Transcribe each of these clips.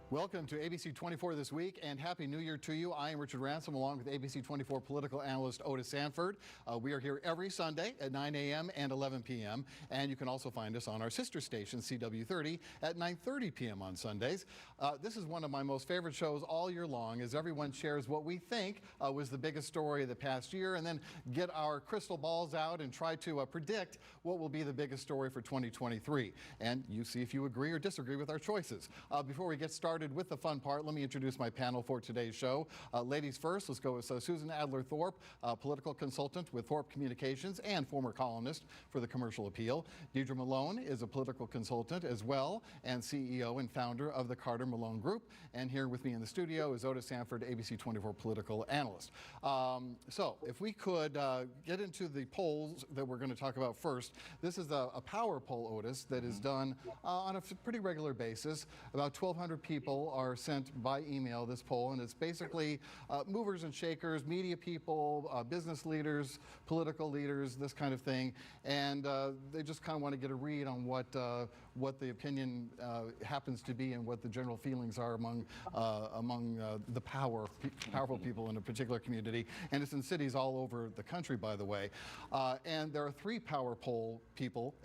Welcome to ABC 24 this week, and Happy New Year to you. I am Richard Ransom, along with ABC 24 political analyst Otis Sanford. We are here every Sunday at 9 a.m. and 11 p.m., and you can also find us on our sister station, CW30, at 9:30 p.m. on Sundays. This is one of my most favorite shows all year long, as everyone shares what we think was the biggest story of the past year, and then get our crystal balls out and try to predict what will be the biggest story for 2023. And you see if you agree or disagree with our choices. Before we get started with the fun part, let me introduce my panel for today's show. Ladies first, let's go with Susan Adler-Thorpe, political consultant with Thorpe Communications and former columnist for the Commercial Appeal. Deidre Malone is a political consultant as well, and CEO and founder of the Carter Malone Group. And here with me in the studio is Otis Sanford, ABC 24 political analyst. So if we could get into the polls that we're going to talk about first. This is a power poll, Otis, that is done on a pretty regular basis. About 1,200 people are sent by email this poll, and it's basically movers and shakers, media people, business leaders, political leaders, this kind of thing, and they just kind of want to get a read on what the opinion happens to be and what the general feelings are among the powerful people in a particular community. And it's in cities all over the country, by the way. And there are 3 power poll people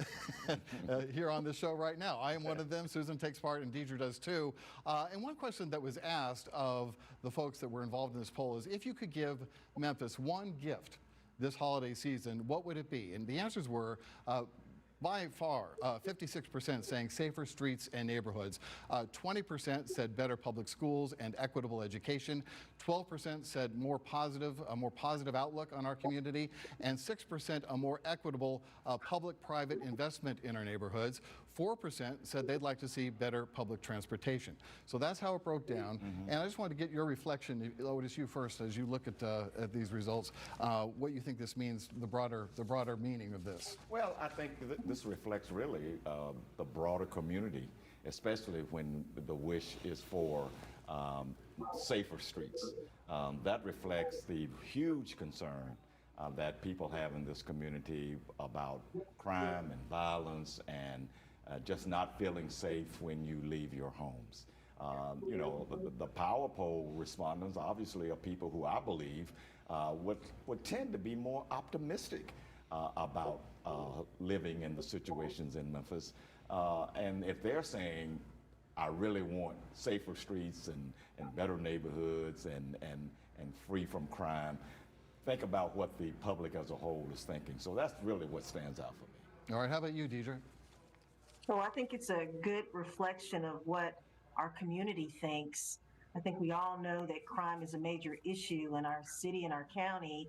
here on the show right now. I am one of them. Susan takes part, and Deidre does too. And one question that was asked of the folks that were involved in this poll is, if you could give Memphis one gift this holiday season, what would it be? And the answers were, by far, 56% saying safer streets and neighborhoods, 20% said better public schools and equitable education, 12% said a more positive outlook on our community, and 6% a more equitable public-private investment in our neighborhoods. 4% said they'd like to see better public transportation. So that's how it broke down. And I just wanted to get your reflection, Otis, you first, as you look at these results, what you think this means, the broader meaning of this. Well, I think this reflects really the broader community, especially when the wish is for safer streets. That reflects the huge concern that people have in this community about crime and violence and just not feeling safe when you leave your homes. You know, the power poll respondents obviously are people who I believe would tend to be more optimistic about living in the situations in Memphis. And if they're saying, I really want safer streets and better neighborhoods and free from crime, think about what the public as a whole is thinking. So that's really what stands out for me. All right, how about you, Deidre? So I think it's a good reflection of what our community thinks. I think we all know that crime is a major issue in our city and our county.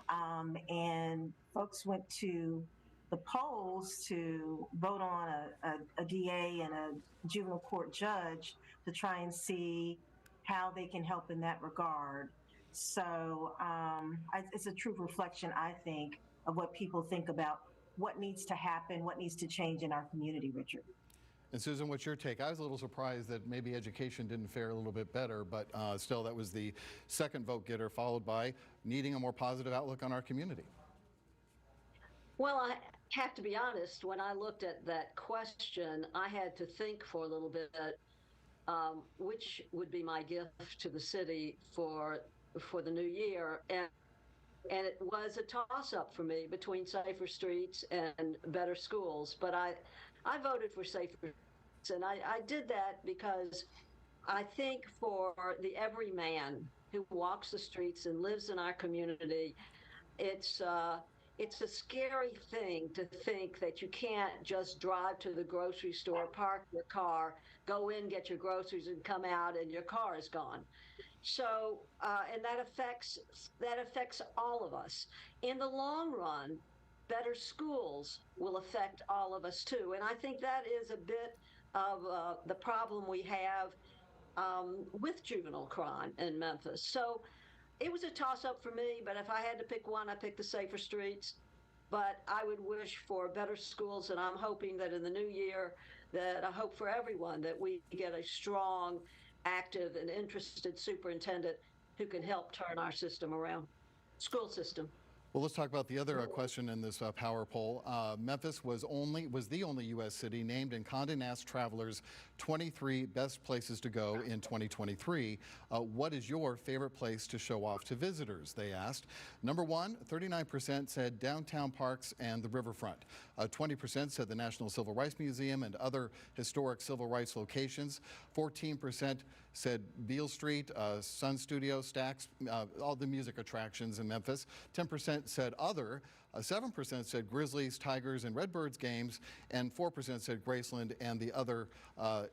And folks went to the polls to vote on a DA and a juvenile court judge to try and see how they can help in that regard. So it's a true reflection, I think, of what people think about what needs to happen, what needs to change in our community, Richard. And Susan, what's your take? I was a little surprised that maybe education didn't fare a little bit better, but still that was the second vote getter, followed by needing a more positive outlook on our community. Well, I have to be honest, when I looked at that question, I had to think for a little bit, which would be my gift to the city for the new year. And it was a toss-up for me between safer streets and better schools. But I voted for safer streets, and I did that because I think for the everyman who walks the streets and lives in our community, it's a scary thing to think that you can't just drive to the grocery store, park your car, go in, get your groceries, and come out, and your car is gone. So, and that affects all of us. In the long run, better schools will affect all of us too. And I think that is a bit of the problem we have with juvenile crime in Memphis. So it was a toss-up for me, but if I had to pick one, I picked the safer streets. But I would wish for better schools, and I'm hoping that in the new year, that I hope for everyone that we get a strong, active, and interested superintendent who can help turn our system around, school system. Well, let's talk about the other question in this power poll. Memphis was the only U.S. city named in Condé Nast Traveler's 23 best places to go in 2023. What is your favorite place to show off to visitors, they asked. Number one, 39% said downtown parks and the riverfront. 20% said the National Civil Rights Museum and other historic civil rights locations. 14% said Beale Street, Sun Studio, Stax, all the music attractions in Memphis. 10% said other. 7% said Grizzlies, Tigers, and Redbirds games, and 4% said Graceland and the other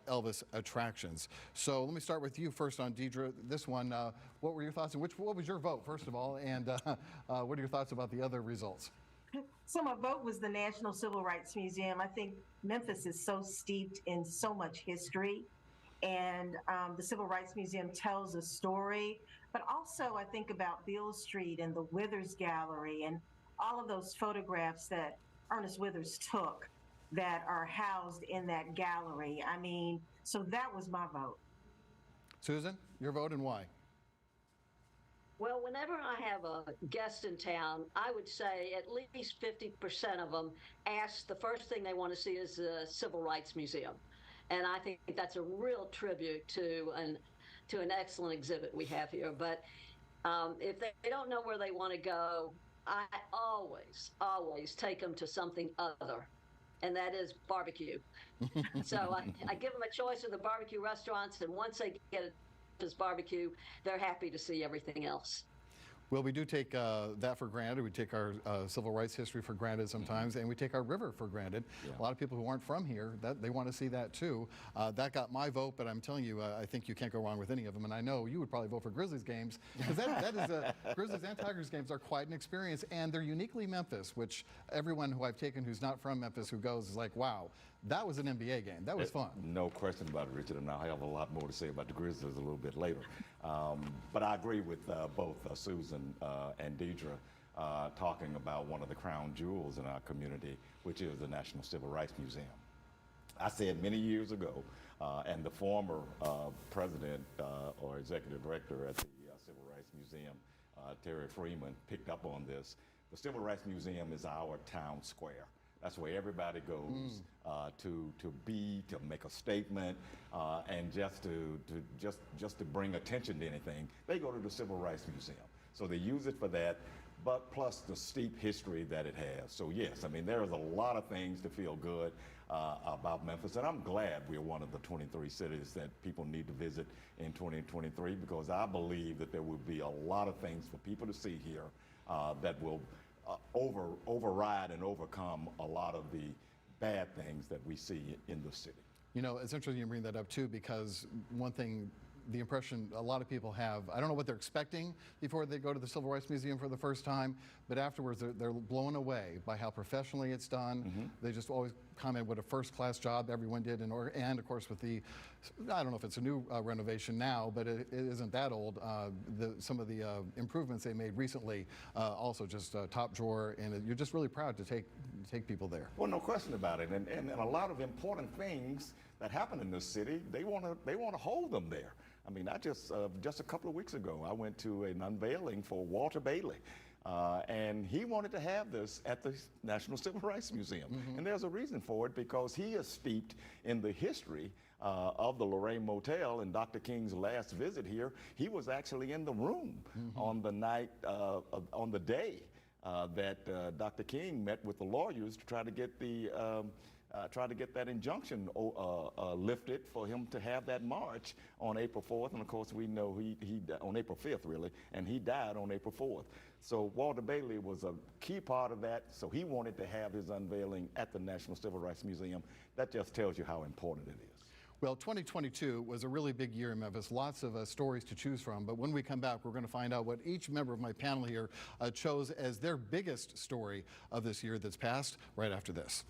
Elvis attractions. So let me start with you first on Deidre. This one, what were your thoughts, and what was your vote, first of all, and what are your thoughts about the other results? So my vote was the National Civil Rights Museum. I think Memphis is so steeped in so much history, and the Civil Rights Museum tells a story. But also I think about Beale Street and the Withers Gallery and all of those photographs that Ernest Withers took that are housed in that gallery. I mean, so that was my vote. Susan, your vote and why? Well, whenever I have a guest in town, I would say at least 50% of them ask the first thing they want to see is the Civil Rights Museum. And I think that's a real tribute to an excellent exhibit we have here. But if they don't know where they want to go, I always take them to something other, and that is barbecue. So I give them a choice of the barbecue restaurants, and once they get this barbecue, they're happy to see everything else. Well, we do take that for granted. We take our civil rights history for granted sometimes, and we take our river for granted. Yeah. A lot of people who aren't from here, they want to see that too. That got my vote, but I'm telling you, I think you can't go wrong with any of them. And I know you would probably vote for Grizzlies games, because that is Grizzlies and Tigers games are quite an experience, and they're uniquely Memphis, which everyone who I've taken who's not from Memphis who goes is like, wow, that was an NBA game. That was fun. No question about it, Richard, and I have a lot more to say about the Grizzlies a little bit later. But I agree with both Susan and Deidre talking about one of the crown jewels in our community, which is the National Civil Rights Museum. I said many years ago, and the former president or executive director at the Civil Rights Museum, Terry Freeman, picked up on this. The Civil Rights Museum is our town square. That's where everybody goes to make a statement, and just to bring attention to anything. They go to the Civil Rights Museum, so they use it for that. But plus the steep history that it has. So yes, I mean there is a lot of things to feel good about Memphis, and I'm glad we're one of the 23 cities that people need to visit in 2023, because I believe that there will be a lot of things for people to see here that will override and overcome a lot of the bad things that we see in the city. You know, it's interesting you bring that up too, because one thing, the impression a lot of people have, I don't know what they're expecting before they go to the Civil Rights Museum for the first time, but afterwards they're blown away by how professionally it's done. Mm-hmm. They just always comment what a first-class job everyone did, and of course with the, I don't know if it's a new renovation now, but it isn't that old. Some of the improvements they made recently, also just top drawer, and you're just really proud to take people there. Well, no question about it, and a lot of important things that happen in this city, they want to hold them there. I mean, I just a couple of weeks ago, I went to an unveiling for Walter Bailey, and he wanted to have this at the National Civil Rights Museum. Mm-hmm. And there's a reason for it, because he is steeped in the history of the Lorraine Motel. And Dr. King's last visit here, he was actually in the room on the night, on the day that Dr. King met with the lawyers to try to get that injunction lifted for him to have that march on April 4th. And of course, we know he on April 5th, really, and he died on April 4th. So Walter Bailey was a key part of that. So he wanted to have his unveiling at the National Civil Rights Museum. That just tells you how important it is. Well, 2022 was a really big year in Memphis, lots of stories to choose from. But when we come back, we're going to find out what each member of my panel here chose as their biggest story of this year that's passed, right after this.